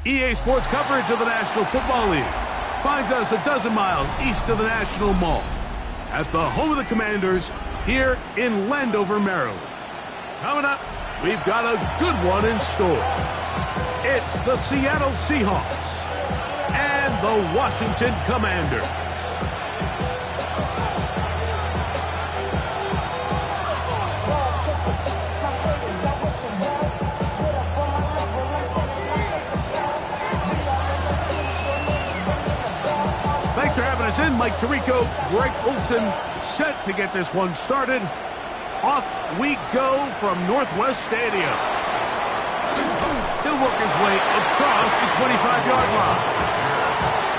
EA Sports coverage of the National Football League finds us a dozen miles east of the National Mall at the home of the Commanders here in Landover, Maryland. Coming up, we've got a good one in store. It's the Seattle Seahawks and the Washington Commanders. Thanks for having us in. Mike Tirico, Greg Olson, set to get this one started. Off we go from Northwest Stadium. He'll work his way across the 25-yard line.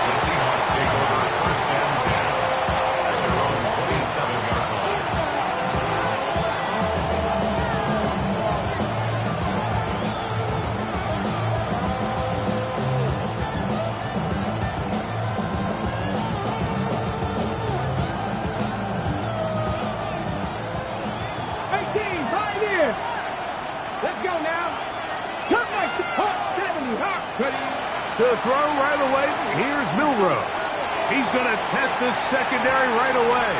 The Seahawks take over first and 10 at their own 27-yard line. Let's go now. Come like the pump 70. To throw right away, here's Milroe. He's going to test this secondary right away.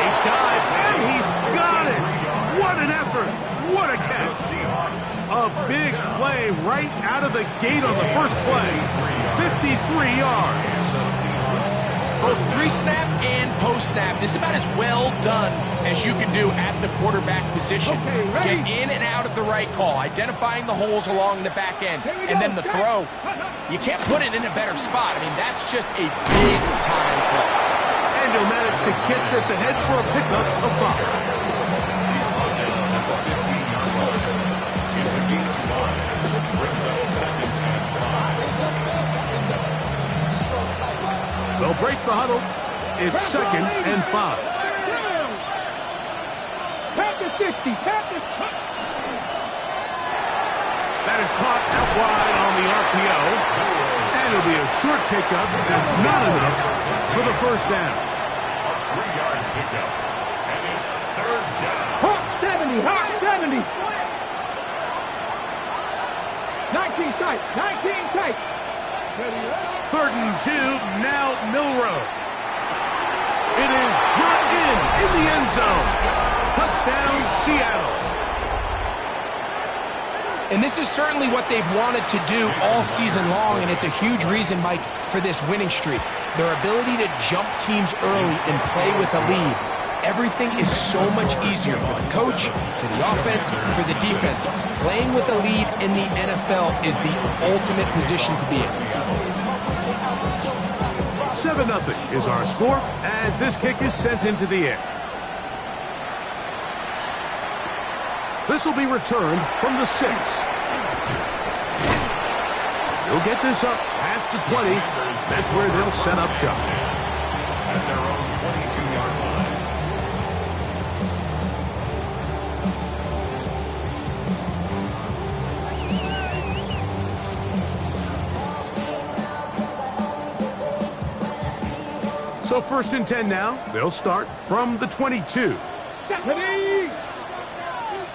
He dives, and he's got it. What an effort. What a catch. A big play right out of the gate on the first play. 53 yards. Both pre-snap and post-snap. This is about as well done as you can do at the quarterback position. Okay, get in and out of the right call, identifying the holes along the back end, and then the throw. You can't put it in a better spot. I mean, that's just a big-time play. And he'll manage to get this ahead for a pickup of 5. He's logged in at the 15-yard line. It's a gain of 1, which brings up second and 5. They'll break the huddle. It's second and 5. Tap the 60. Tap this. That is caught out wide on the RPO. And it'll be a short pickup. That's not enough for the first down. A 3-yard pickup. And it's third down. Hawk 70. Hawk 70. 19 tight. 19 tight. Third and 2, now Milroe. It is brought in the end zone. Touchdown, Seattle. And this is certainly what they've wanted to do all season long, and it's a huge reason, Mike, for this winning streak. Their ability to jump teams early and play with a lead. Everything is so much easier for the coach, for the offense, for the defense. Playing with a lead in the NFL is the ultimate position to be in. 7-0 is our score as this kick is sent into the air. This will be returned from the 6. He'll get this up past the 20. That's where they'll set up shop. At their own 22-yard line. So first and 10 now. They'll start from the 22. Deputy!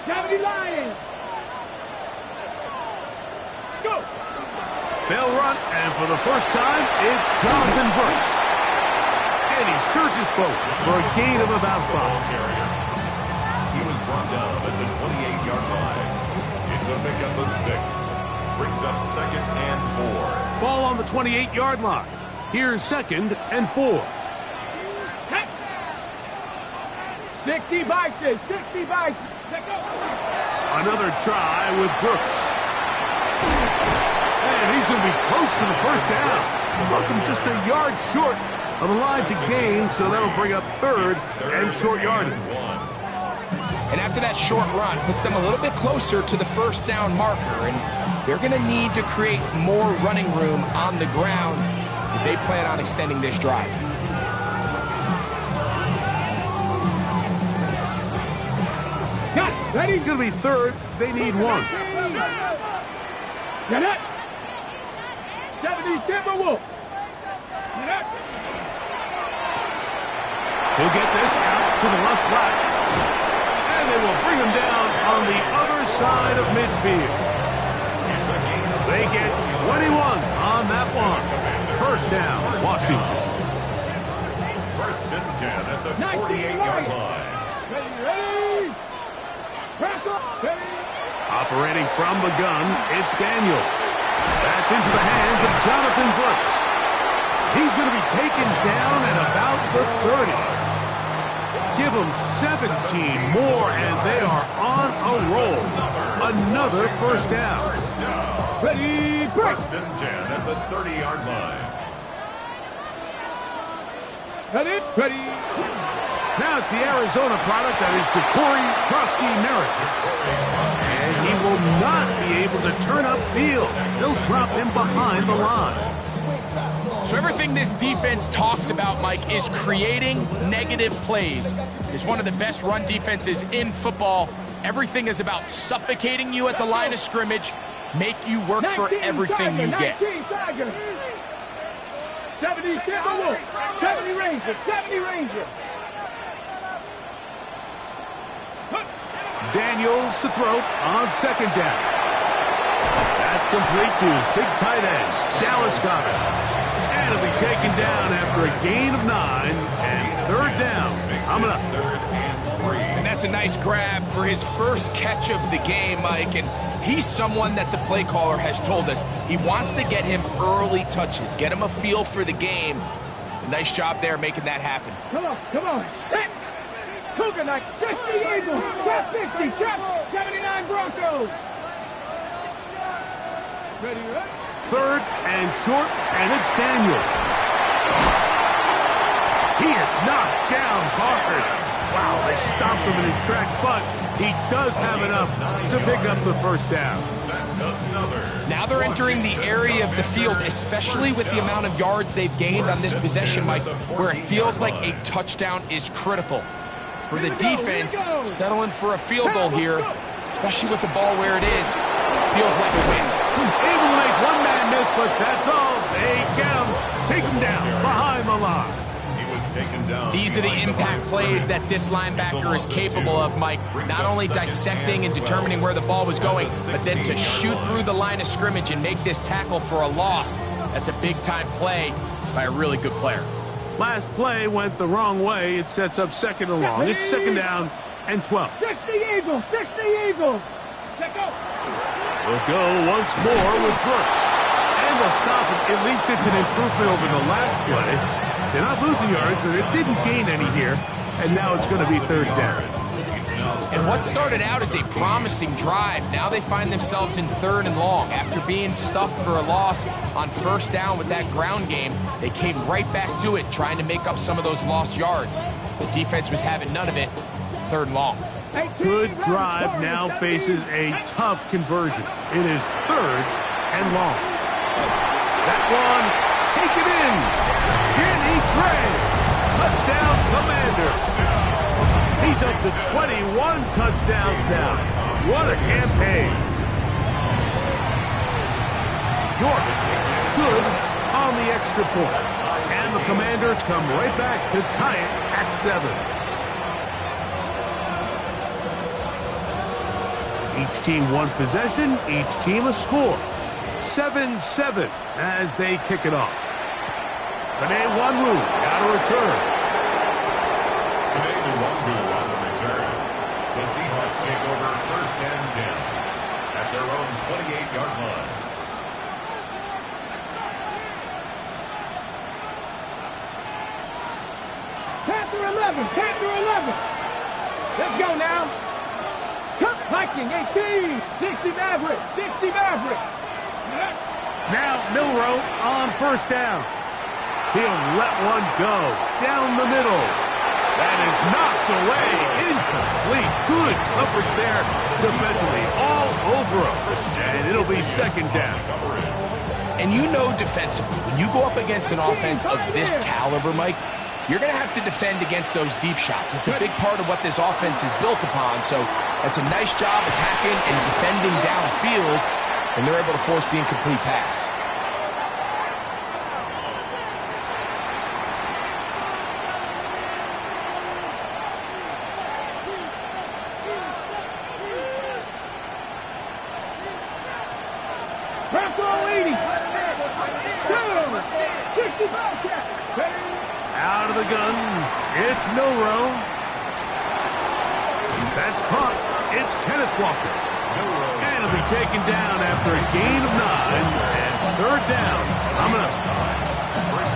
Deputy Lions! Go! They'll run, and for the first time, it's Jonathan Brooks. And he surges forward for a gain of about 5. Carrier. He was brought down at the 28-yard line. It's a pickup of 6. Brings up second and 4. Ball on the 28-yard line. Here's second and 4. 60 vices, 60 vices. Let go. Another try with Brooks. And And he's going to be close to the first down. Looking just a yard short of the line to gain, so that'll bring up third and short yardage. And after that short run, puts them a little bit closer to the first down marker. And they're going to need to create more running room on the ground if they plan on extending this drive. Ready? It's going to be third. They need one. Get it. 70 Timberwolves. Get it. He'll get this out to the left flat. And they will bring him down on the other side of midfield. They get 21 on that one. First down, Washington. First and 10 at the 48-yard line. Ready. Press up. Ready. Operating from the gun, it's Daniels. That's into the hands of Jonathan Brooks. He's going to be taken down at about the 30. Give them 17 more, and they are on a roll. Another first down. Ready. Break. First and 10 at the 30-yard line. Ready. Ready. Now it's the Arizona product that is Ja'Cory Krosky-Merritt. And he will not be able to turn upfield. They'll drop him behind the line. So everything this defense talks about, Mike, is creating negative plays. It's one of the best run defenses in football. Everything is about suffocating you at the line of scrimmage, make you work for everything you get. 70 Timberwolves. 70 Rangers. 70 Rangers. Daniels to throw on second down. That's complete to his big tight end, Dallas Goedert. And he'll be taken down after a gain of 9 and third down. Coming up. And that's a nice grab for his first catch of the game, Mike. And he's someone that the play caller has told us he wants to get him early touches, get him a feel for the game. A nice job there making that happen. Come on, come on. Hit. Cougar like 50 Eagles. Trap 50. Trap 79 Broncos. Ready, ready. Third and short, and it's Daniels. He is knocked down hard. Wow, they stopped him in his tracks, but he does have enough to pick up the first down. Now they're entering the area of the field, especially with the amount of yards they've gained on this possession, Mike, where it feels like a touchdown is critical. For the defense, settling for a field goal here, especially with the ball where it is, feels like a win. Able to make one man miss, but that's all. They get him, take him down behind the line. These are the impact plays that this linebacker is capable of, Mike. Not only dissecting and determining where the ball was going, but then to shoot through the line of scrimmage and make this tackle for a loss. That's a big-time play by a really good player. Last play went the wrong way. It sets up second and long. It's second down and 12. 60 Eagles. 60 Eagles. Check out. We'll go once more with Brooks. And they'll stop it. At least it's an improvement over the last play. They're not losing yards, but it didn't gain any here. And now it's going to be third down. And what started out as a promising drive, now they find themselves in third and long. After being stuffed for a loss on first down with that ground game, they came right back to it, trying to make up some of those lost yards. The defense was having none of it. Third and long. Good drive now faces a tough conversion. It is third and long. That one, take it in. Kenny Gray. Touchdown, Commanders. He's up to 21 touchdowns now. What a campaign. York, good on the extra point. And the Commanders come right back to tie it at 7. Each team one possession, each team a score. 7-7 as they kick it off. Benet Wanwu got a return. Benet Wanwu on the return. The Seahawks take over first and 10 at their own 28-yard line. Panther 11. Panther 11. Let's go now. Viking 18. 60 Maverick. 60 Maverick. Now Milroe on first down. He'll let one go down the middle. That is knocked away. Incomplete. Good coverage there defensively. All over him. And it'll be second down. And you know defensively, when you go up against an offense of this caliber, Mike, you're going to have to defend against those deep shots. It's a big part of what this offense is built upon. So that's a nice job attacking and defending downfield, and they're able to force the incomplete pass. Out of the gun, it's Milroe. That's caught. It's Kenneth Walker. And it'll be taken down after a gain of 9 and third down. Coming up.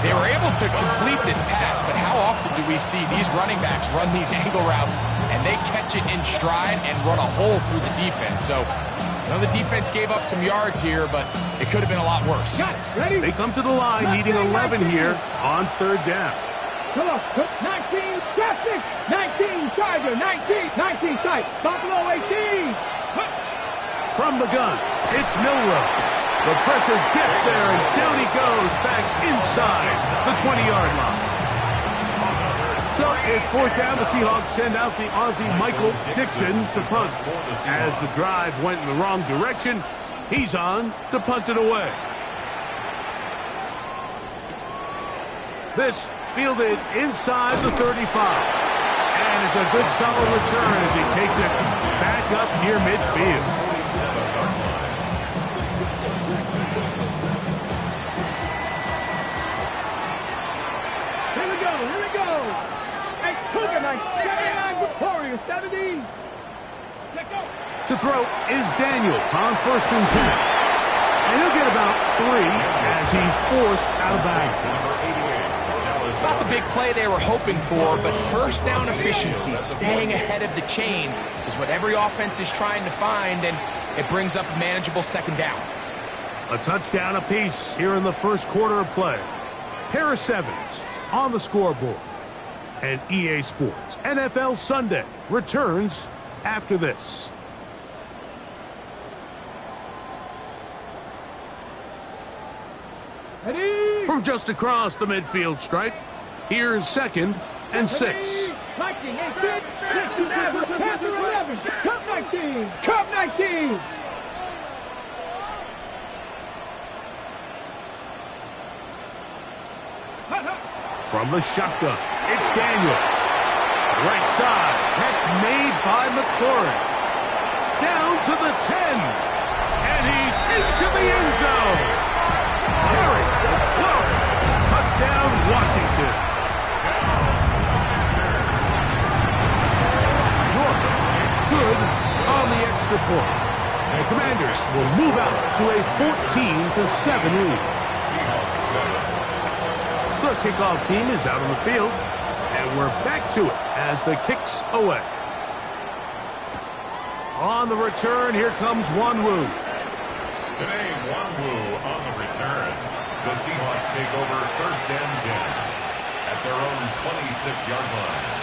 They were able to complete this pass, but how often do we see these running backs run these angle routes and they catch it in stride and run a hole through the defense? So, you know, the defense gave up some yards here, but it could have been a lot worse. Ready? They come to the line needing 11 here on third down. Come on, 19, traffic, 19, Charger, 19 sight, Buffalo 18. From the gun, it's Milroe. The pressure gets there, and down he goes back inside the 20-yard line. So it's fourth down. The Seahawks send out the Aussie Michael Dixon to punt. As the drive went in the wrong direction, he's on to punt it away. This fielded inside the 35. And it's a good solid return as he takes it back up here midfield. Here we go. Hey, Cougar Knight, 79, 70. To throw is Daniels on first and 10. And he'll get about 3 as he's forced out of bounds. It's not the big play they were hoping for, but first down efficiency, staying ahead of the chains, is what every offense is trying to find, and it brings up a manageable second down. A touchdown apiece here in the first quarter of play. Pair of sevens on the scoreboard. And EA Sports NFL Sunday returns after this. Ready? From just across the midfield stripe, here's second and 6. 19, 18, 67, chapter 11, Cup 19, Cup 19. From the shotgun, it's Daniels. Right side, catch made by McLaurin. Down to the 10. And he's into the end zone. Harry McLaurin. Touchdown, Washington. Jordan, good on the extra point. And the Commanders will move out to a 14-7 lead. The kickoff team is out on the field, and we're back to it as the kick's away. On the return, here comes Wanwu. Today, Wanwu on the return. The Seahawks take over first and 10 at their own 26-yard line.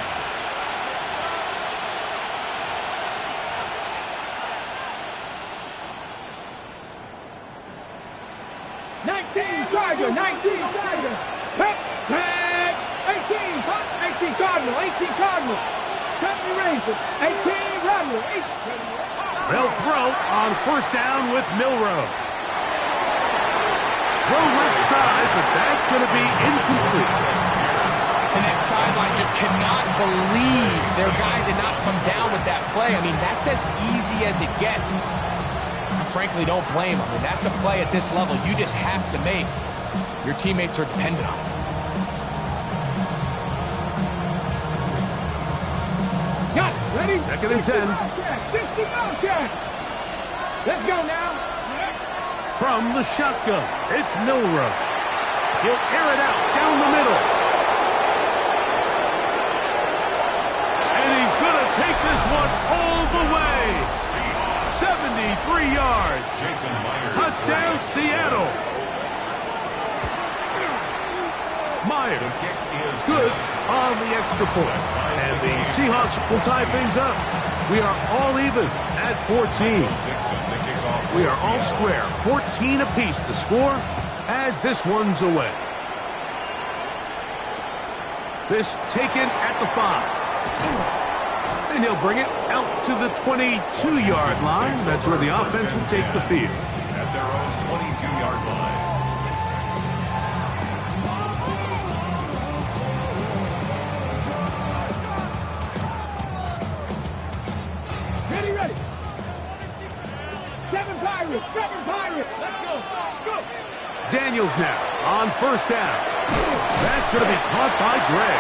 Charger, 19 Charger. Pep, 18 Cardinal, 18 Cardinal. 70 Rangers, 18 Rodney, 18. They'll throw on first down with Milroe. Throw left side, but that's going to be incomplete. And that sideline just cannot believe their guy did not come down with that play. I mean, that's as easy as it gets. I frankly don't blame him. And that's a play at this level you just have to make. Your teammates are dependent on it. Got it. Ready? Second and 10. 60 Bobcat. Let's go now. From the shotgun, it's Milroe. He'll air it out down the middle. And he's going to take this one all the way. 73 yards. Jason Myers. Touchdown, Seattle. Myers. The kick is Good on the extra point. And the Seahawks will tie things up. We are all even at 14. We are all square. 14 apiece the score as this one's away. This taken at the 5. And he'll bring it out to the 22-yard line. That's where the offense will take the field. At their own 22-yard line. Ready. Seven Pirates. Let's go. Go. Daniels now on first down. That's going to be caught by Gray.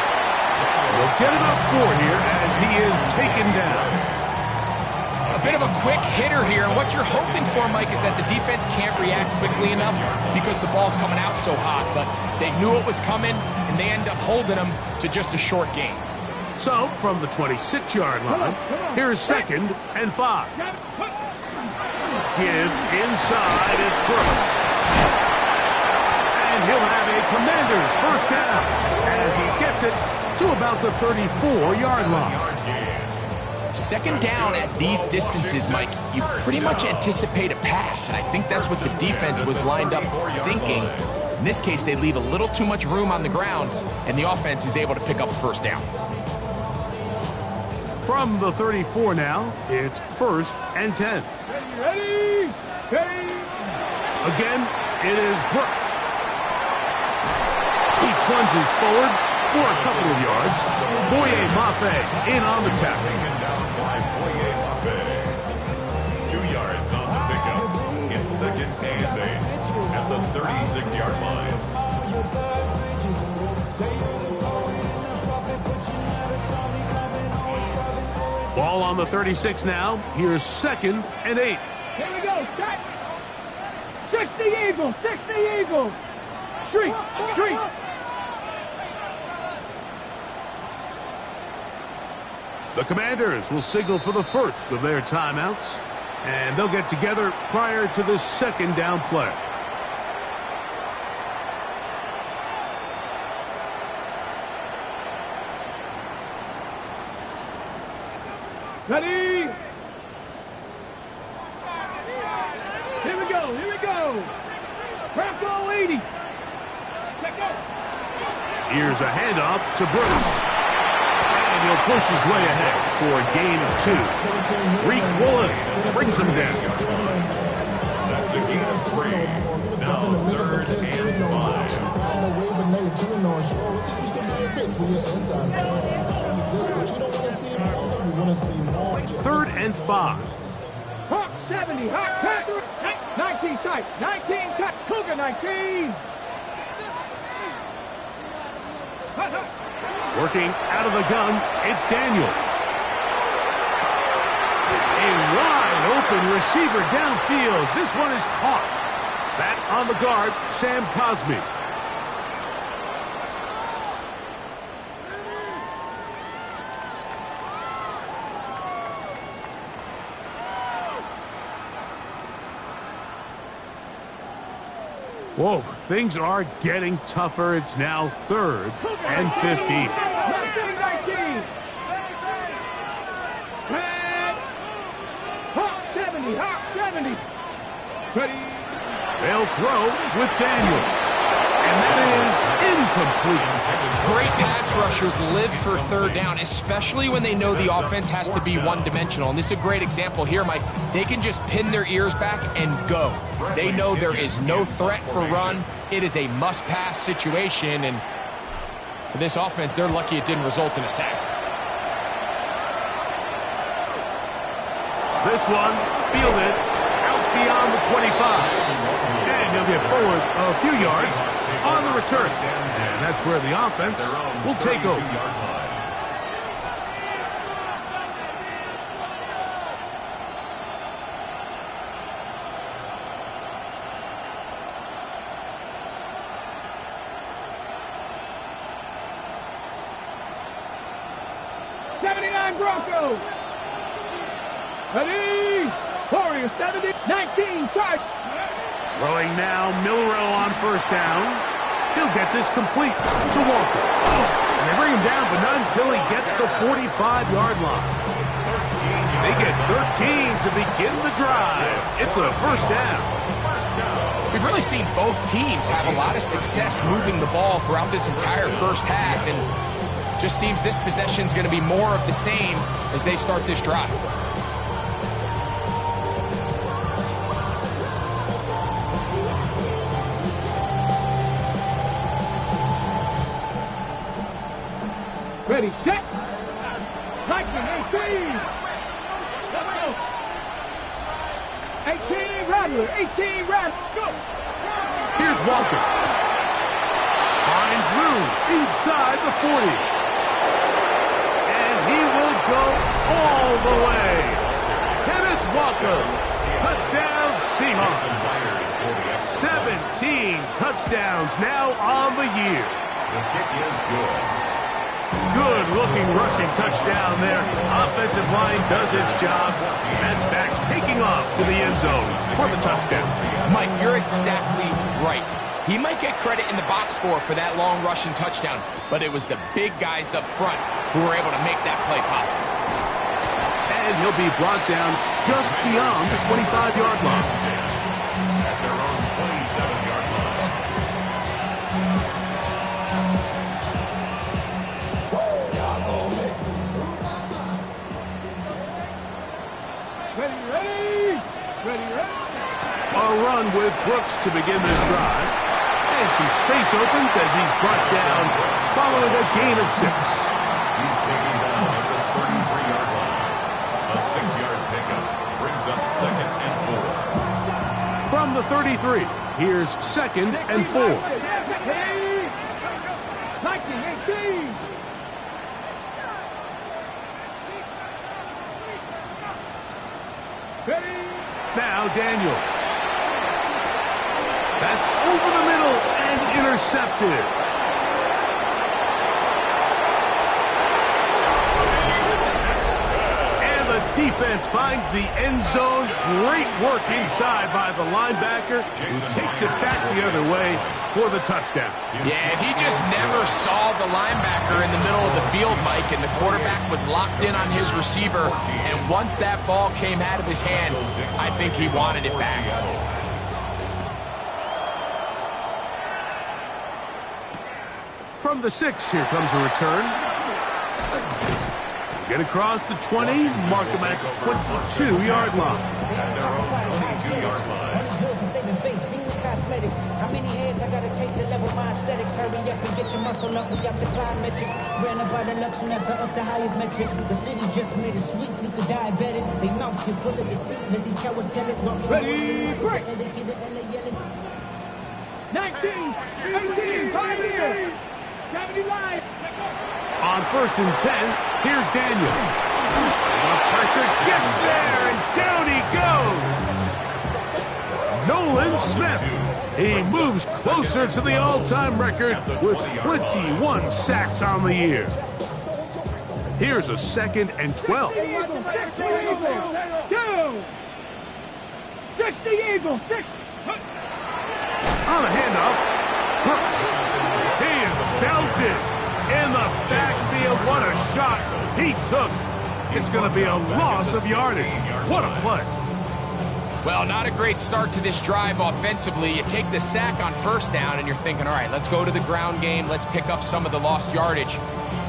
We'll get about 4 here as he is taken down. A bit of a quick hitter here, and what you're hoping for, Mike, is that the defense can't react quickly enough because the ball's coming out so hot, but they knew it was coming, and they end up holding them to just a short gain. So, from the 26-yard line, here's 2nd and 5. Give inside, it's Brooks. And he'll have a Commanders first down as he gets it to about the 34-yard line. 2nd down at these distances, Mike, you pretty much anticipate a pass, and I think that's what the defense was lined up thinking. In this case, they leave a little too much room on the ground, and the offense is able to pick up first down. From the 34 now, it's 1st and 10. Ready. Again, it is Brooks. He plunges forward for a couple of yards. Boye Mafe in on the tackle. Taken down by Boye Mafe. 2 yards on the pickup. It's 2nd and 8 at the 36-yard line. Ball on the 36 now. Here's 2nd and 8. Here we go. Set. 60 Eagles. Street. The Commanders will signal for the first of their timeouts, and they'll get together prior to the 2nd down play. Ready. Here we go. Bronco 80. Let go. Here's a handoff to Bruce. And he'll push his way ahead for a gain of 2. Reek Woolen brings him down. That's a gain of 3. Now 3rd and 5. 3rd and 5. Hawk 70. Hawk 19 tight. 19 tight. Cougar 19. Working out of the gun, it's Daniels. A wide open receiver downfield. This one is caught. Back on the guard, Sam Cosmi. Whoa, things are getting tougher. It's now 3rd and 15. Hawk 70. Ready. They'll throw with Daniels. And that is incomplete. Great pass rushers live for 3rd down, especially when they know the offense has to be one-dimensional. And this is a great example here, Mike. They can just pin their ears back and go. They know there is no threat for run. It is a must-pass situation, and for this offense, they're lucky it didn't result in a sack. This one fielded out beyond the 25. And he'll get forward a few yards on the return. And that's where the offense will take over. Broncos. Ready? Warriors 70, 19, charge. Throwing now, Milrow on first down. He'll get this complete to Walker. And they bring him down, but not until he gets the 45-yard line. They get 13 to begin the drive. It's a first down. We've really seen both teams have a lot of success moving the ball throughout this entire first half, and just seems this possession is going to be more of the same as they start this drive. Ready, set. Lightning, 18. 18, Rattler, 18, Rattler, go. Here's Walker. Finds room inside the 40. And he will go all the way. Kenneth Walker. Touchdown, Seahawks. 17 touchdowns now on the year. The kick is good. Good-looking rushing touchdown there. Offensive line does its job. And back taking off to the end zone for the touchdown. Mike, you're exactly right. He might get credit in the box score for that long rushing touchdown, but it was the big guys up front who were able to make that play possible. And he'll be brought down just beyond the 25-yard line. At their own 27-yard line. Ready. A run with Brooks to begin this drive. And some space opens as he's brought down following a gain of 6. He's taken down at the 33-yard line. A 6-yard pickup brings up 2nd and 4. From the 33, here's 2nd and 4. Lightning, 18. Ready. Now Daniels. That's over the middle and intercepted. And the defense finds the end zone. Great work inside by the linebacker, who takes it back the other way for the touchdown. Yeah, he just never saw the linebacker in the middle of the field, Mike, and the quarterback was locked in on his receiver, and once that ball came out of his hand, I think he wanted it back. From the 6, here comes a return. Get across the 20, mark him at the 22-yard line. At their own 22-yard line. How many heads I gotta take to level my aesthetics? Hurry up and get your muscle up. We got the climatic. Ran up by the luxuriness up the highest metric. The city just made it sweet. You could diabetic. They mouth you full of deceit. Let these cowards tell it. Ready, break. 19, 18, 5 here. 79. On 1st and 10, here's Daniel. The pressure gets there, and down he goes. Nolan Smith. He moves closer to the all-time record with 21 sacks on the year. Here's a 2nd and 12. 2. 60 Eagles. 6. On a handoff, Brooks. He is belted in the backfield. What a shot he took. It's going to be a loss of yardage. What a play. Well, not a great start to this drive offensively. You take the sack on 1st down, and you're thinking, all right, let's go to the ground game. Let's pick up some of the lost yardage.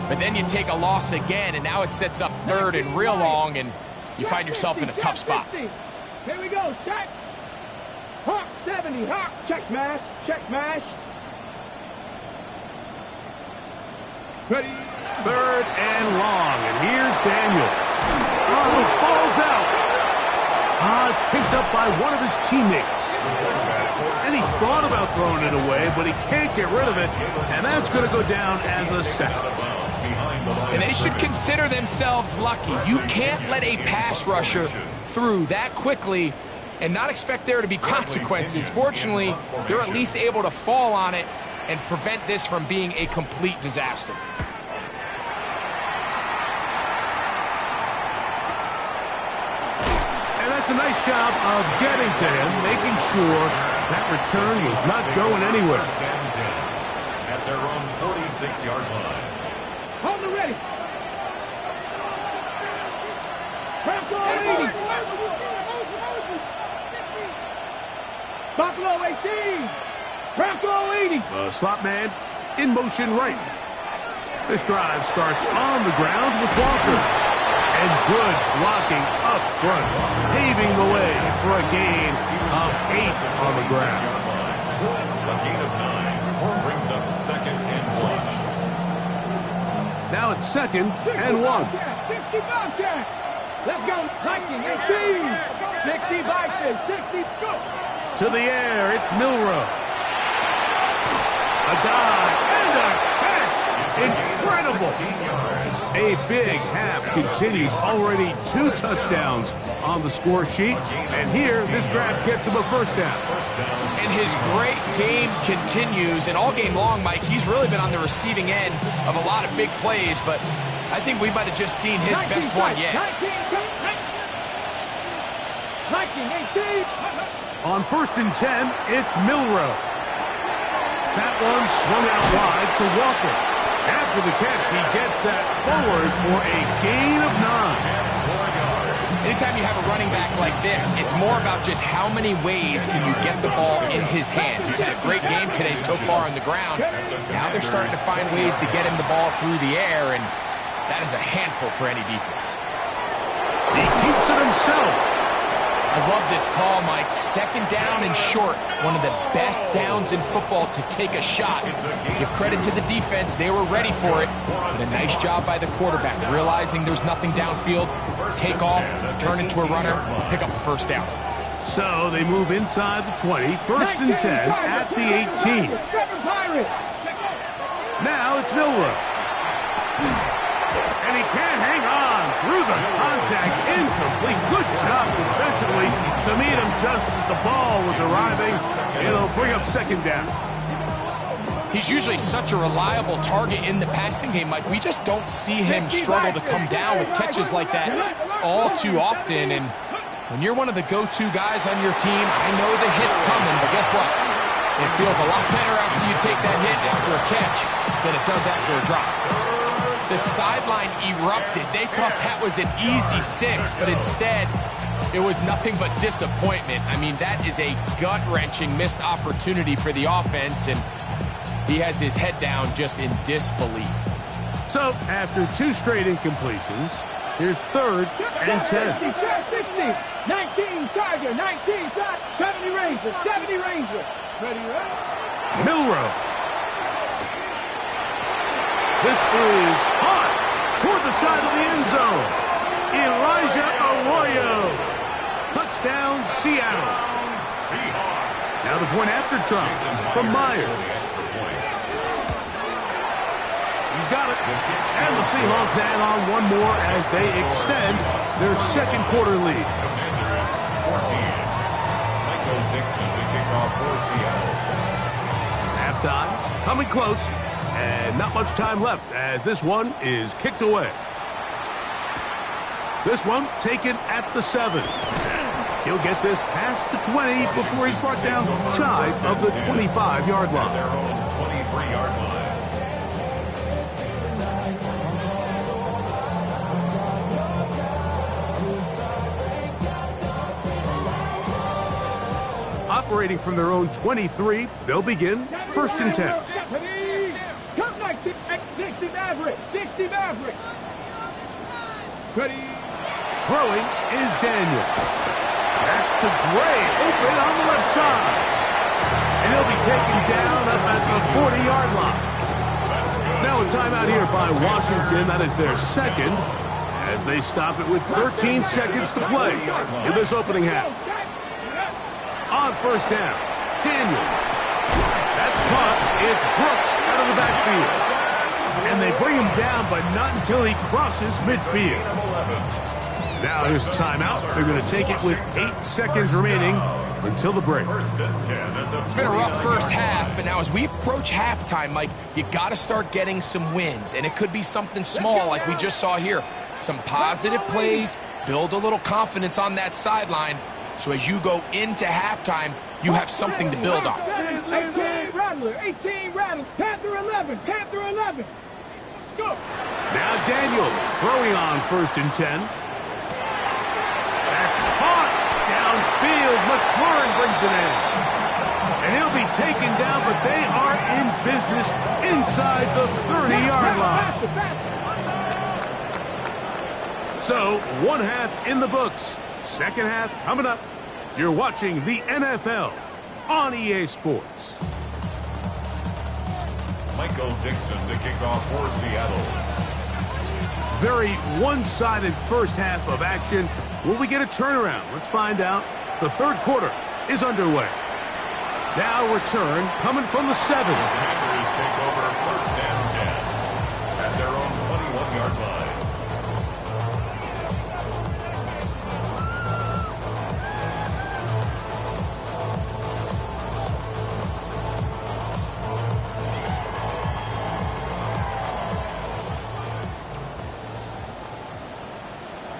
But then you take a loss again, and now it sets up 3rd and real long, and you find yourself in a tough spot. Here we go, set. Hawk 70, Hawk. Check smash, check smash. Ready. 3rd and long, and here's Daniels. Oh, ball's out. It's picked up by one of his teammates. And he thought about throwing it away, but he can't get rid of it, and that's going to go down as a sack. And they should consider themselves lucky. You can't let a pass rusher through that quickly and not expect there to be consequences. Fortunately, they're at least able to fall on it and prevent this from being a complete disaster. And that's a nice job of getting to him, making sure that return was not going anywhere. at their own 46-yard line. Hold it ready. Bronco 80. Buffalo 18. Bronco 80. The slot man in motion right. This drive starts on the ground with Walker. And good blocking up front, paving the way for a gain of 8 on the ground. A gain of 9 brings up second and 1. Now it's second and 1. 60 Bobcat. Let's go. Viking 18. 60 Vikings. 60 go. To the air, it's Milrow. A dive and a catch. Incredible. A big half continues. Already 2 touchdowns on the score sheet. And here, this grab gets him a first down. And his great game continues. And all game long, Mike, he's really been on the receiving end of a lot of big plays. But I think we might have just seen his best one yet. 19, 18. On first and 10, it's Milrow. That one swung out wide to Walker. After the catch, he gets that forward for a gain of 9. Anytime you have a running back like this, it's more about just how many ways can you get the ball in his hand. He's had a great game today so far on the ground. Now they're starting to find ways to get him the ball through the air, and that is a handful for any defense. He keeps it himself. I love this call, Mike. Second down and short. One of the best downs in football to take a shot. Give credit to the defense. They were ready for it. But a nice job by the quarterback, realizing there's nothing downfield. Take off, turn into a runner, pick up the first down. So they move inside the 20. First and 10 at the 18. Now it's Milrow. And he can't hang on through the contact. Incomplete. Good job defensively to meet him just as the ball was arriving. It'll bring up second down. He's usually such a reliable target in the passing game, Mike. We just don't see him struggle to come down with catches like that all too often. And when you're one of the go-to guys on your team, I know the hit's coming, but guess what? It feels a lot better after you take that hit after a catch than it does after a drop. The sideline erupted. They thought that was an easy 6, but instead, it was nothing but disappointment. I mean, that is a gut-wrenching missed opportunity for the offense, and he has his head down just in disbelief. So, after 2 straight incompletions, here's third and 10. 60, 19 Tiger, 19 Tiger, 70 Ranger, 70 Ranger. Ready, right? Milrow. This is hot toward the side of the end zone. Elijah Arroyo. Touchdown, Seattle. Now the point after try from Myers. He's got it. And the Seahawks add on one more as they extend their second quarter lead. Commanders 14. Michael Dixon to kick off for Seattle. Halftime coming close. And not much time left as this one is kicked away. This one taken at the 7. He'll get this past the 20 before he's brought down shy of the 25-yard line. Their own 23-yard line. Operating from their own 23, they'll begin first and 10. 60 Maverick, 60 Maverick. Ready. Throwing is Daniel. That's to Gray, open on the left side. And he'll be taken down up at the 40-yard line. Now a timeout here by Washington. That is their second, as they stop it with 13 seconds to play in this opening half. On first down, Daniel. That's caught. It's Brooks out of the backfield. And they bring him down, but not until he crosses midfield. Now here's a timeout. They're going to take it with 8 seconds remaining until the break. It's been a rough first half, but now as we approach halftime, Mike, you got to start getting some wins. And it could be something small like we just saw here. Some positive plays, build a little confidence on that sideline. So as you go into halftime, you have something to build on. 18 Rattler, 18 Rattler, Panther 11. 11. Panther 11. Go. Now Daniels throwing on 1st and 10. That's caught downfield. McLaurin brings it in. And he'll be taken down, but they are in business inside the 30-yard line. So, one half in the books. Second half coming up. You're watching the NFL on EA Sports. Michael Dixon to kick off for Seattle. Very one-sided first half of action. Will we get a turnaround? Let's find out. The third quarter is underway. Now return coming from the 7. The Packers take over 1st and 10 at their own 21-yard line.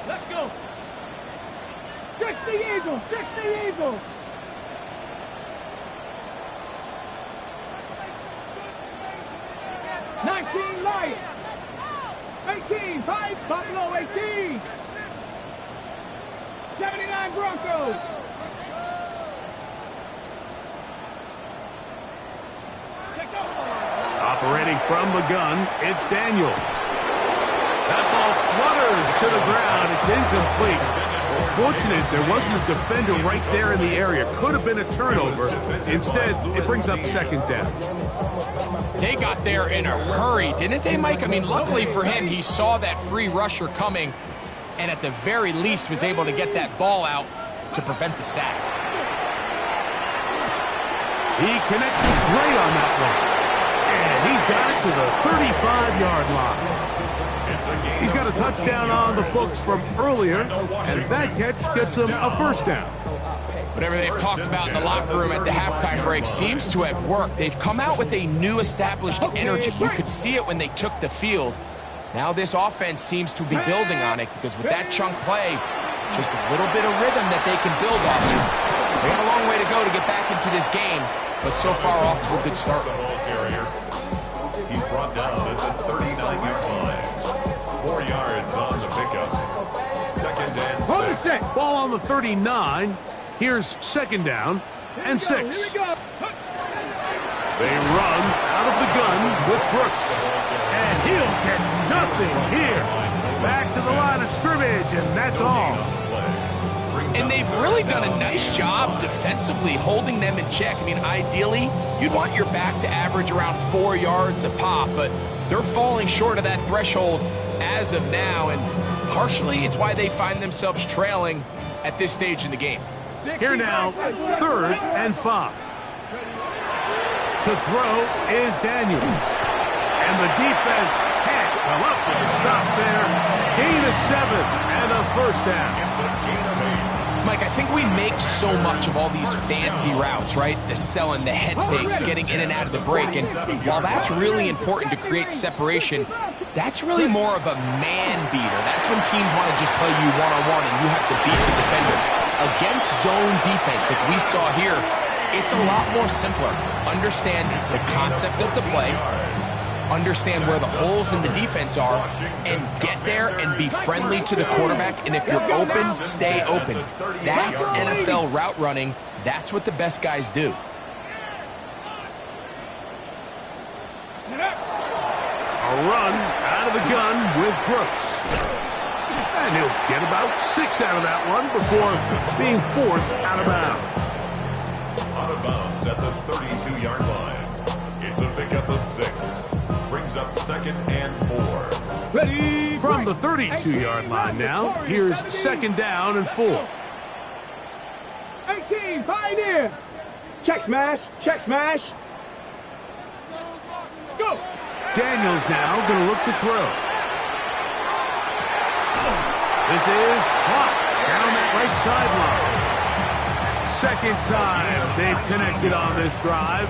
Let's go. 60 Eagles. 60 Eagles. Lions. 18, 5, Buffalo 18. 79 Broncos. Operating from the gun, it's Daniels. That ball flutters to the ground. It's incomplete. Fortunate there wasn't a defender right there in the area. Could have been a turnover. Instead, it brings up 2nd down. They got there in a hurry, didn't they, Mike? I mean, luckily for him, he saw that free rusher coming and at the very least was able to get that ball out to prevent the sack. He connects with Gray on that one. And he's got it to the 35-yard line. He's got a touchdown on the books from earlier, and that catch gets him a 1st down. Whatever they've talked about in the locker room at the halftime break seems to have worked. They've come out with a new established energy. You could see it when they took the field. Now this offense seems to be building on it because with that chunk play, just a little bit of rhythm that they can build off of. They got a long way to go to get back into this game, but so far off to a good start. He's brought down at the 39-yard line. 4 yards on the pickup. 2nd and 6. Ball on the 39. Here's 2nd down and 6. They run out of the gun with Brooks. And he'll get nothing here. Back to the line of scrimmage, and that's all. And they've really done a nice job defensively holding them in check. I mean, ideally, you'd want your back to average around 4 yards a pop, but they're falling short of that threshold as of now, and partially it's why they find themselves trailing at this stage in the game. Here now, 3rd and 5. To throw is Daniels. And the defense can't come up with a stop there. Gain of 7 and a 1st down. It's a gain of 8. Mike, I think we make so much of all these fancy routes, right? The selling, the head fakes, getting in and out of the break. And while that's really important to create separation, that's really more of a man beater. That's when teams want to just play you one-on-one and you have to beat the defender. Against zone defense, like we saw here, it's a lot more simpler. Understand the concept of the play, understand where the holes in the defense are, and get there and be friendly to the quarterback. And if you're open, stay open. That's NFL route running. That's what the best guys do. A run out of the gun with Brooks. And he'll get about 6 out of that one before being forced out of bounds. Out of bounds at the 32-yard line. It's a pickup of 6. Brings up 2nd and 4. Ready from the 32-yard line now. Here's 2nd down and 4. 18, Pioneer. Check smash, check smash. Go. Daniels now going to look to throw. This is caught down that right sideline. 2nd time they've connected on this drive.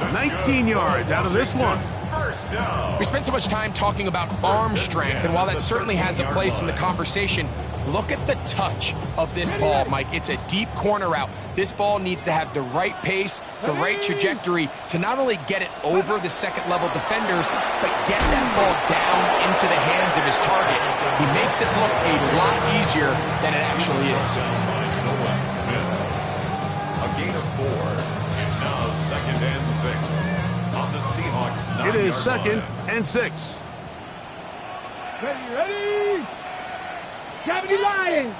And 19 yards out of this one. First down. We spent so much time talking about arm strength, and while that certainly has a place in the conversation, Look at the touch of this ball, Mike. It's a deep corner route. This ball needs to have the right pace, the right trajectory to not only get it over the second-level defenders, but get that ball down into the hands of his target. He makes it look a lot easier than it actually is. A gain of 4. It's now 2nd and 6 on the Seahawks 9-yard line. It is 2nd and 6. Ready? Gravity Lions.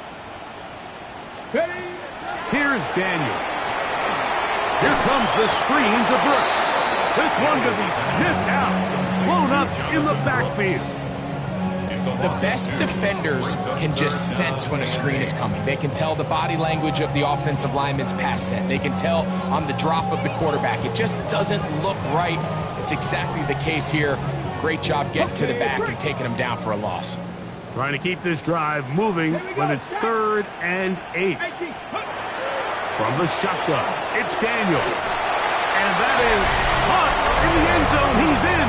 Ready? Here's Daniels. Here comes the screen to Brooks. This one could be sniffed out, blown up in the backfield. The best defenders can just sense when a screen is coming. They can tell the body language of the offensive lineman's pass set. They can tell on the drop of the quarterback. It just doesn't look right. It's exactly the case here. Great job getting to the back and taking him down for a loss. Trying to keep this drive moving when it's 3rd and 8. From the shotgun, it's Daniels. And that is caught in the end zone. He's in.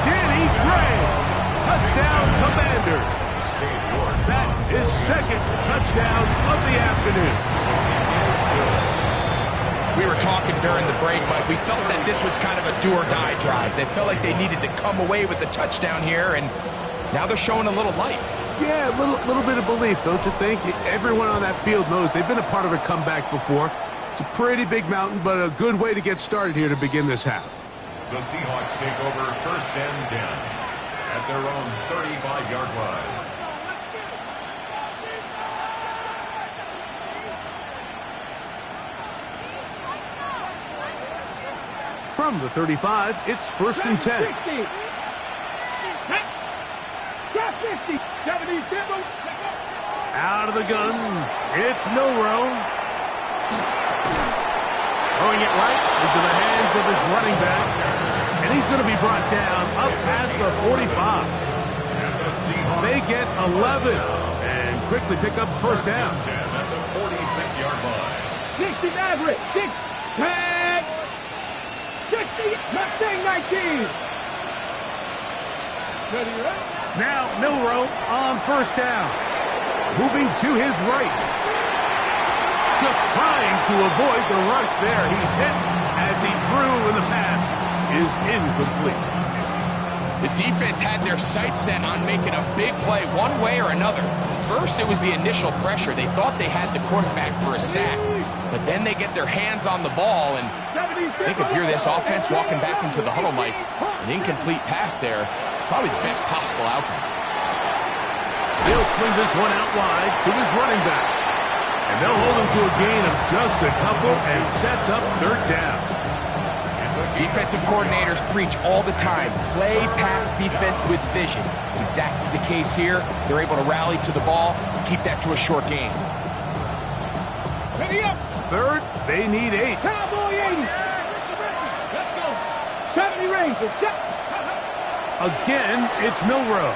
Danny Gray. Touchdown, Commanders. That is 2nd touchdown of the afternoon. We were talking during the break, Mike. We felt that this was kind of a do-or-die drive. They felt like they needed to come away with the touchdown here, and now they're showing a little life. Yeah, a little bit of belief, don't you think? Everyone on that field knows they've been a part of a comeback before. It's a pretty big mountain, but a good way to get started here to begin this half. The Seahawks take over 1st and 10 at their own 35-yard line. From the 35, it's 1st and 10. 50, 70, Out of the gun, it's Milroe. Throwing it right into the hands of his running back. And he's going to be brought down up past the 45. They get 11 and quickly pick up 1st down. At the 46-yard line. 60 average, 6, 10, 60, Mustang 19. Ready, right? Now Milroe on 1st down. Moving to his right. Just trying to avoid the rush there. He's hit as he threw, and the pass is incomplete. The defense had their sights set on making a big play one way or another. First, it was the initial pressure. They thought they had the quarterback for a sack, but then they get their hands on the ball, and I think if you're this offense walking back into the huddle, Mike, an incomplete pass there, probably the best possible outcome. He'll swing this one out wide to his running back. And they'll hold him to a gain of just a couple and sets up 3rd down. Defensive coordinators preach all the time, play pass defense with vision. It's exactly the case here. They're able to rally to the ball, keep that to a short game. Ready up. 3rd, they need 8. Cowboy 80. Let's go. 70 Rangers. Again, it's Milroe.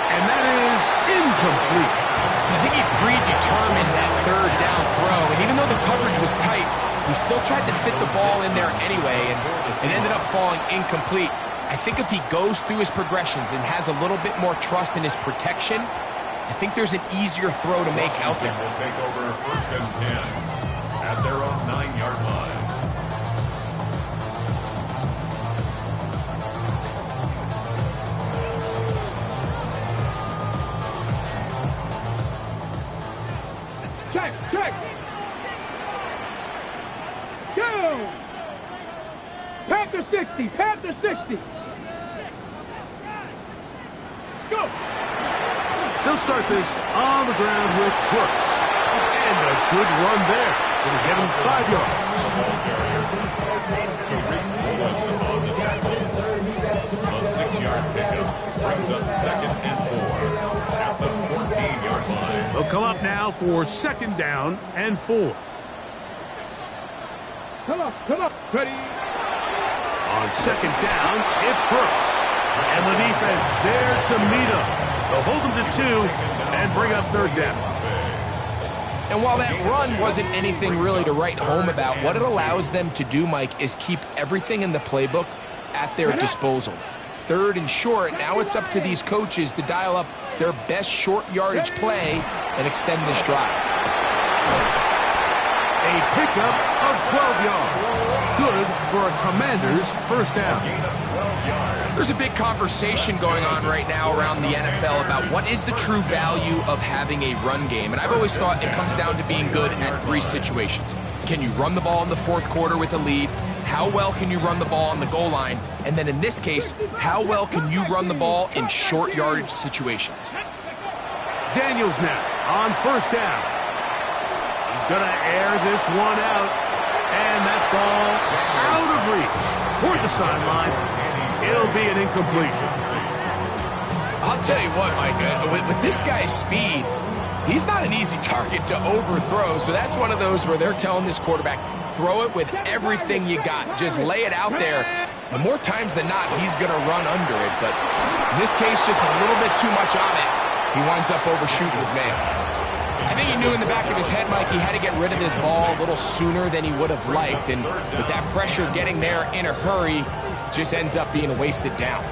And that is incomplete. I think he predetermined that 3rd down throw, and even though the coverage was tight, he still tried to fit the ball in there anyway, and it ended up falling incomplete. I think if he goes through his progressions and has a little bit more trust in his protection, I think there's an easier throw to make out there. Will take over 1st and 10 at their own 9-yard line. Check. Go. Panther 60. Panther 60. Let's go. They'll start this on the ground with Brooks. And a good run there. It'll get him 5 yards. To Rick Pullen on the tackle. A 6-yard pickup brings up 2nd and 4 at the 14-yard line. They'll come up now for 2nd down and 4. Come on. Ready. On 2nd down, it's Brooks. And the defense there to meet him. They'll hold him to 2 and bring up 3rd down. And while that run wasn't anything really to write home about, what it allows them to do, Mike, is keep everything in the playbook at their disposal. 3rd and short. Now it's up to these coaches to dial up their best short yardage play and extend this drive. A pickup of 12 yards. Good for a Commanders first down. There's a big conversation going on right now around the NFL about what is the true value of having a run game. And I've always thought it comes down to being good at 3 situations. Can you run the ball in the 4th quarter with a lead? How well can you run the ball on the goal line? And then in this case, how well can you run the ball in short yardage situations? Daniels now on first down. He's going to air this one out. And that ball out of reach toward the sideline. It'll be an incompletion. I'll tell you what, Mike, with this guy's speed, he's not an easy target to overthrow. So that's one of those where they're telling this quarterback, throw it with everything you got. Just lay it out there. And more times than not, he's going to run under it. But in this case, just a little bit too much on it. He winds up overshooting his man. I think he knew in the back of his head, Mike, he had to get rid of this ball a little sooner than he would have liked. And with that pressure getting there in a hurry, just ends up being a wasted down.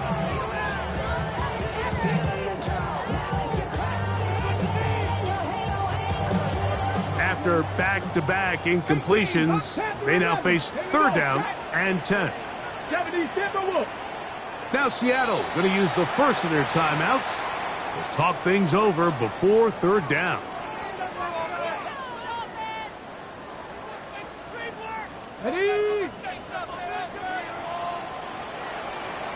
After back-to-back incompletions, they now face 3rd down and 10. Now Seattle going to use the first of their timeouts. They'll talk things over before 3rd down. Ready?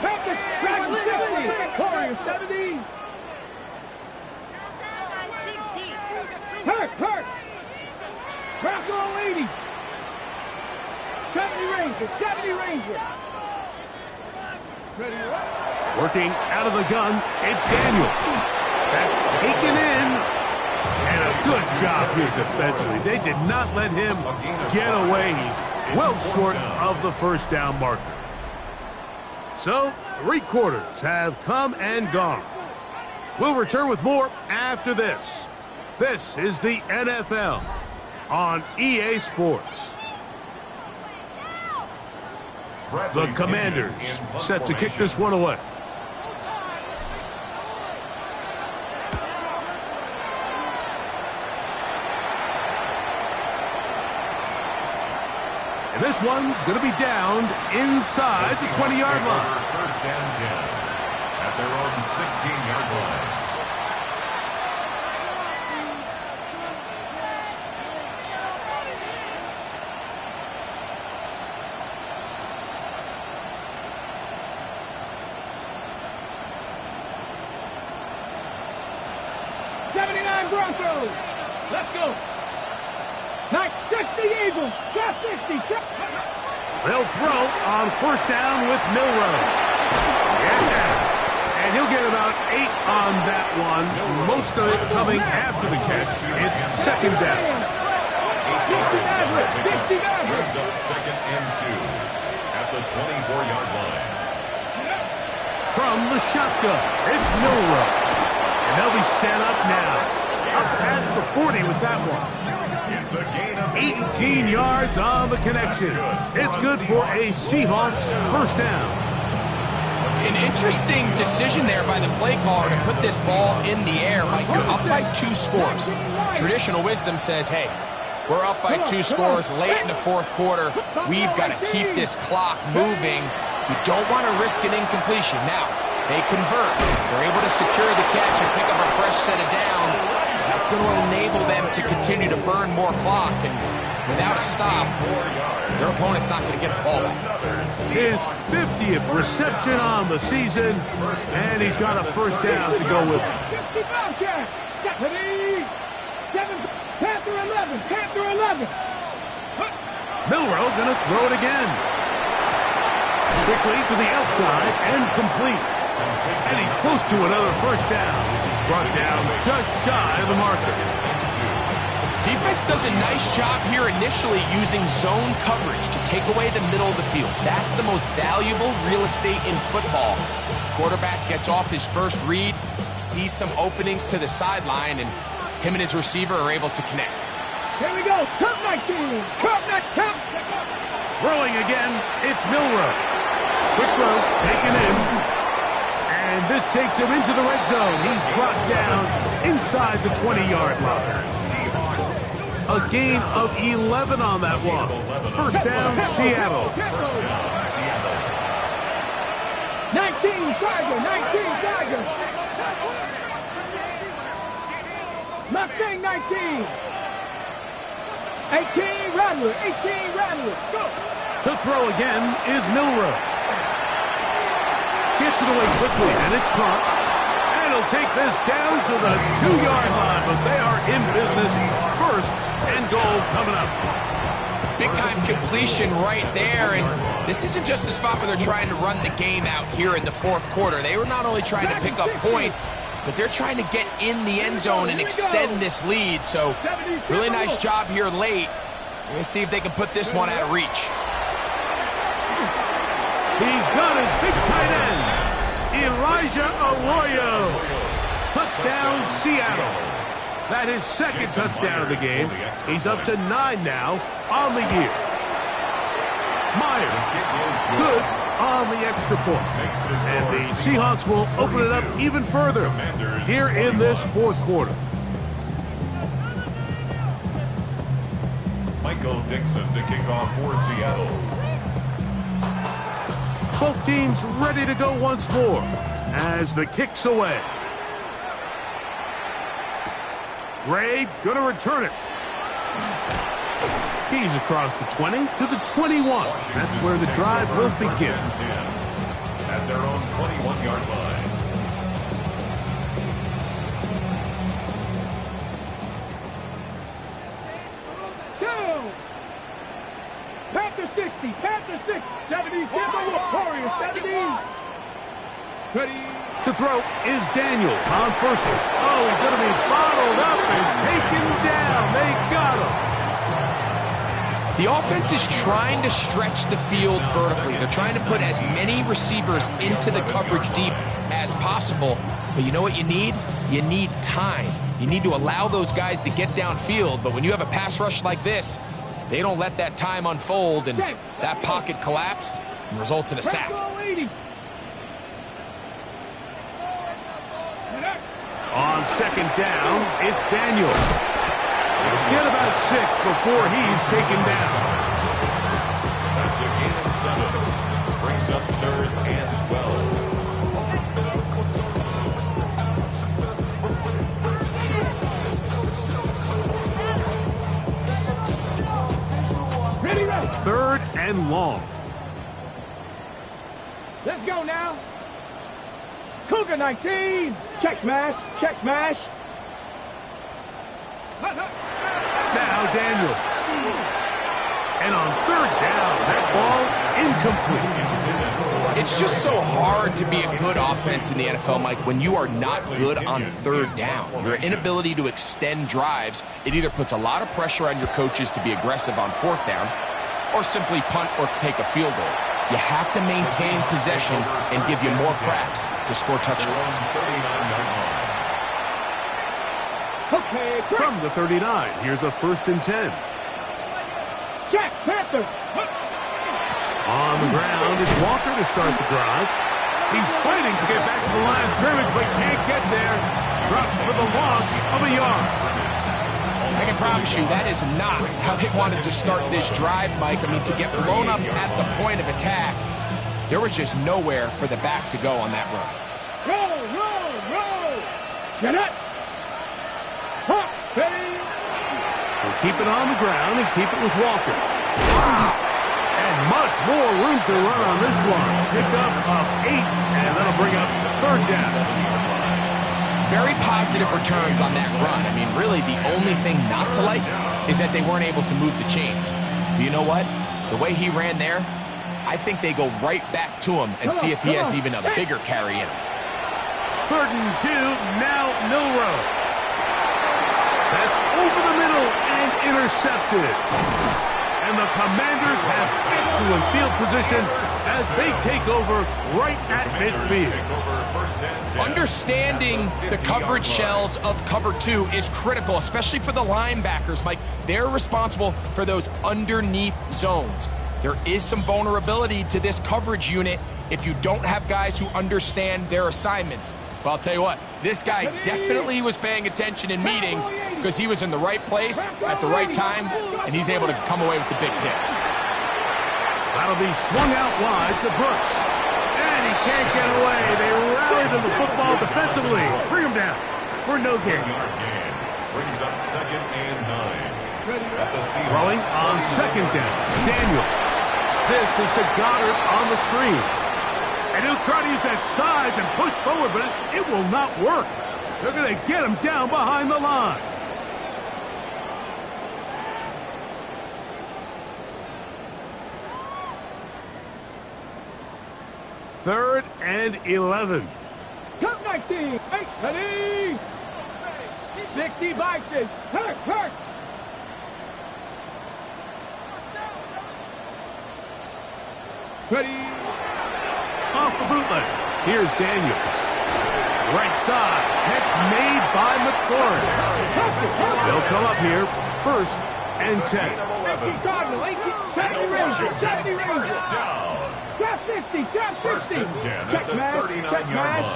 Patrick, back to 60. Corner 70. Hurt. Bronco 80. 70 Ranger. Ready? Working out of the gun, it's Daniel. That's taken in. And a good job here defensively. They did not let him get away. He's well short of the first down marker. So, 3 quarters have come and gone. We'll return with more after this. This is the NFL on EA Sports. The Commanders set to kick this one away. And this one's going to be downed inside the 20-yard line. First down 10 at their own 16-yard line. Broncos. Let's go. 960 Eagles. Drop 60. They'll throw on first down with Milroe. Yeah. And he'll get about 8 on that one. Most of it coming after the catch. It's 2nd down. 60 Brings up 2nd and 2 at the 24-yard line. From the shotgun, it's Milroe. And they'll be set up now. Up past the 40 with that one. It's a gain of 18 yards on the connection. It's good for a Seahawks first down. An interesting decision there by the play caller to put this ball in the air. Mike, you're up by 2 scores. Traditional wisdom says, hey, we're up by 2 scores late in the 4th quarter. We've got to keep this clock moving. We don't want to risk an incompletion. Now, they convert. They're able to secure the catch and pick up a fresh set of downs. That's going to enable them to continue to burn more clock. And without a stop, their opponent's not going to get the ball back. His 50th reception on the season, and he's got a first down to go with. Panther 11. Milroe going to throw it again. Quickly to the outside and complete. And he's close to another first down. He's brought down just shy of the marker. Defense does a nice job here initially using zone coverage to take away the middle of the field. That's the most valuable real estate in football. Quarterback gets off his first read, sees some openings to the sideline, and him and his receiver are able to connect. Here we go. Count 19. Count. Throwing again, it's Milroe. Quick throw, taken in. And this takes him into the red zone. He's brought down inside the 20-yard line. A gain of 11 on that one. First down, Seattle. 19 Tiger, 19 Tiger. Mustang 19. 18 Rattler, 18 Rattler. Go. To throw again is Milrow. Gets it away quickly, and it's caught. And he'll take this down to the 2-yard line, but they are in business. First and goal coming up. Big-time completion right there, and this isn't just a spot where they're trying to run the game out here in the fourth quarter. They were not only trying to pick up points, but they're trying to get in the end zone and extend this lead. So really nice job here late. We're going to see if they can put this one out of reach. He's got his big tight end, Elijah Arroyo. Touchdown, Seattle. That is second touchdown of the game. He's up to 9 now on the year. Meyer, good on the extra point. And the Seahawks will open it up even further here in this fourth quarter. Michael Dixon to kick off for Seattle. Both teams ready to go once more as the kick's away. Ray gonna return it. He's across the 20 to the 21. That's where the drive will begin. At their own 21-yard line. Two. Panther 60, Panther 60, 70, Warriors 70. Ready. To throw is Daniels on first. Oh, he's going to be bottled up and taken down. They got him. The offense is trying to stretch the field vertically. They're trying to put as many receivers into the coverage deep as possible. But you know what you need? You need time. You need to allow those guys to get downfield. But when you have a pass rush like this, they don't let that time unfold, and that pocket collapsed and results in a sack. On second down, it's Daniels. Get about 6 before he's taken down. That's a gain of 7. Brings up third and 12. Ready, ready. Third and long. Let's go now. Cougar 19. Check smash, check smash. Now Daniels. And on third down, that ball incomplete. It's just so hard to be a good offense in the NFL, Mike, when you are not good on third down. Your inability to extend drives, it either puts a lot of pressure on your coaches to be aggressive on fourth down or simply punt or take a field goal. You have to maintain possession and give you more cracks to score touchdowns. Okay, from the 39, here's a 1st and 10. Jack Panthers. On the ground, it's Walker to start the drive. He's fighting to get back to the line of scrimmage, but can't get there. Drops for the loss of a yard. I can promise you that is not how they wanted to start this drive, Mike. I mean, to get blown up at the point of attack, there was just nowhere for the back to go on that run. Roll, roll, roll. Get it. Hop, ready. We'll keep it on the ground and keep it with Walker. And much more room to run on this one. Pick up of 8, and that'll bring up third down. Very positive returns on that run. I mean, really, the only thing not to like is that they weren't able to move the chains. But you know what? The way he ran there, I think they go right back to him and see if he has even a bigger carry in him. 3rd and 2, now Milrow. That's over the middle and intercepted. And the Commanders have excellent field position as they take over right at midfield. Understanding the coverage shells of cover 2 is critical, especially for the linebackers, Mike. They're responsible for those underneath zones. There is some vulnerability to this coverage unit if you don't have guys who understand their assignments. But I'll tell you what, this guy definitely was paying attention in meetings because he was in the right place at the right time, and he's able to come away with the big kick. That'll be swung out wide to Brooks. And he can't get away. They rally to the football defensively. Bring him down for no gain. Brings up 2nd and 9. At the Seahawks. Throwing on 2nd down. Daniel. This is to Goddard on the screen. And he'll try to use that size and push forward, but it will not work. They're going to get him down behind the line. Third and 11. Come 19. Ready. 60 boxes. Hurt. Ready. Off the bootleg. Here's Daniels. Right side. Catch made by McLaurin. They'll come up here. 1st and 10. 18 Cardinal. 70 range. Trap 50. Check match.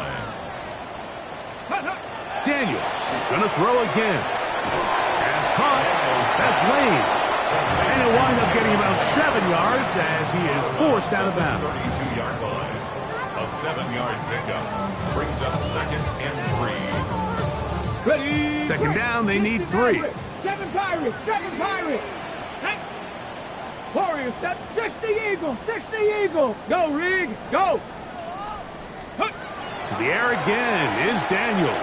Daniels gonna throw again. Pass caught. That's Lane. And he'll wind up getting about 7 yards as he is forced out of bounds. 32-yard line. A 7-yard pickup brings up 2nd and 3. Ready. 2nd down, they need 3. 7 Pirates. Warrior step. 60 Eagle. Go, Rig. Go. To the air again is Daniels.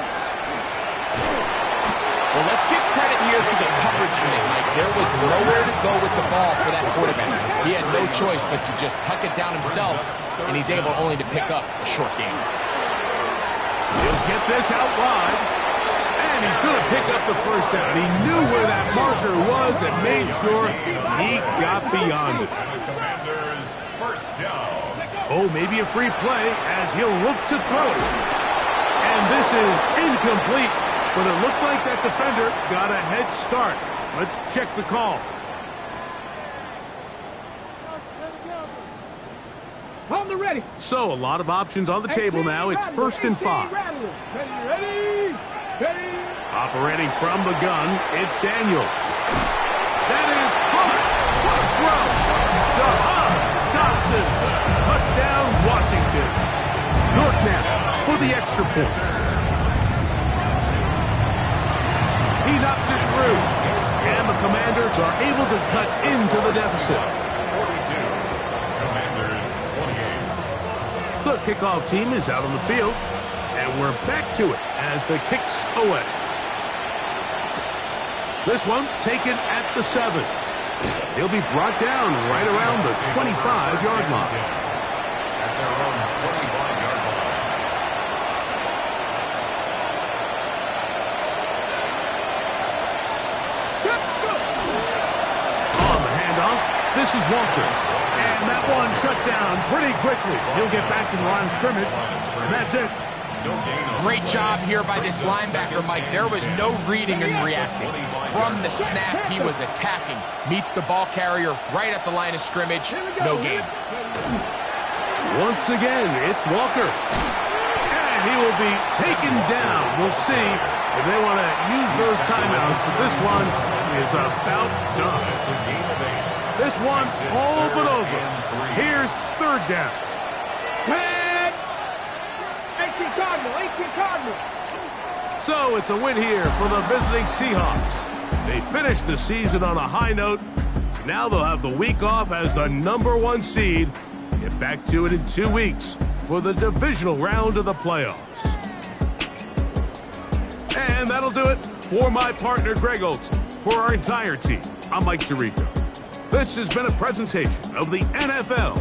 Well, let's give credit here to the coverage unit, Mike. There was nowhere to go with the ball for that quarterback. He had no choice but to just tuck it down himself, and he's able only to pick up a short gain. He'll get this out wide, and he's going to pick up the 1st down. He knew where that marker was and made sure he got beyond it. Commanders, 1st down. Oh, maybe a free play as he'll look to throw. And this is incomplete, but it looked like that defender got a head start. Let's check the call. On the ready. So a lot of options on the table now. It's 1st and 5. Ready. Operating from the gun, it's Daniels. That is caught. What a throw. Dobson. Touchdown, Washington. York now for the extra point. He knocks it through. And the Commanders are able to cut into the deficit. 42. Commanders, 28. The kickoff team is out on the field. And we're back to it as the kicks away. This one taken at the 7. He'll be brought down right around the 25-yard line. At their own 25-yard line. On the handoff, this is Walker. And that one shut down pretty quickly. He'll get back to the line of scrimmage, and that's it. Great job here by this linebacker, Mike. There was no reading and reacting. From the snap, he was attacking. Meets the ball carrier right at the line of scrimmage. No gain. Once again, it's Walker. And he will be taken down. We'll see if they want to use those timeouts, but this one is about done. This one's all but over. Here's 3rd down. 18 Cardinal. So it's a win here for the visiting Seahawks. They finished the season on a high note. Now they'll have the week off as the #1 seed. Get back to it in 2 weeks for the divisional round of the playoffs. And that'll do it for my partner, Greg Olson. For our entire team, I'm Mike Tirico. This has been a presentation of the NFL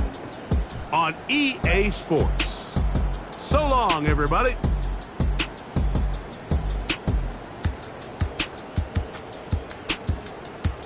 on EA Sports. So long, everybody.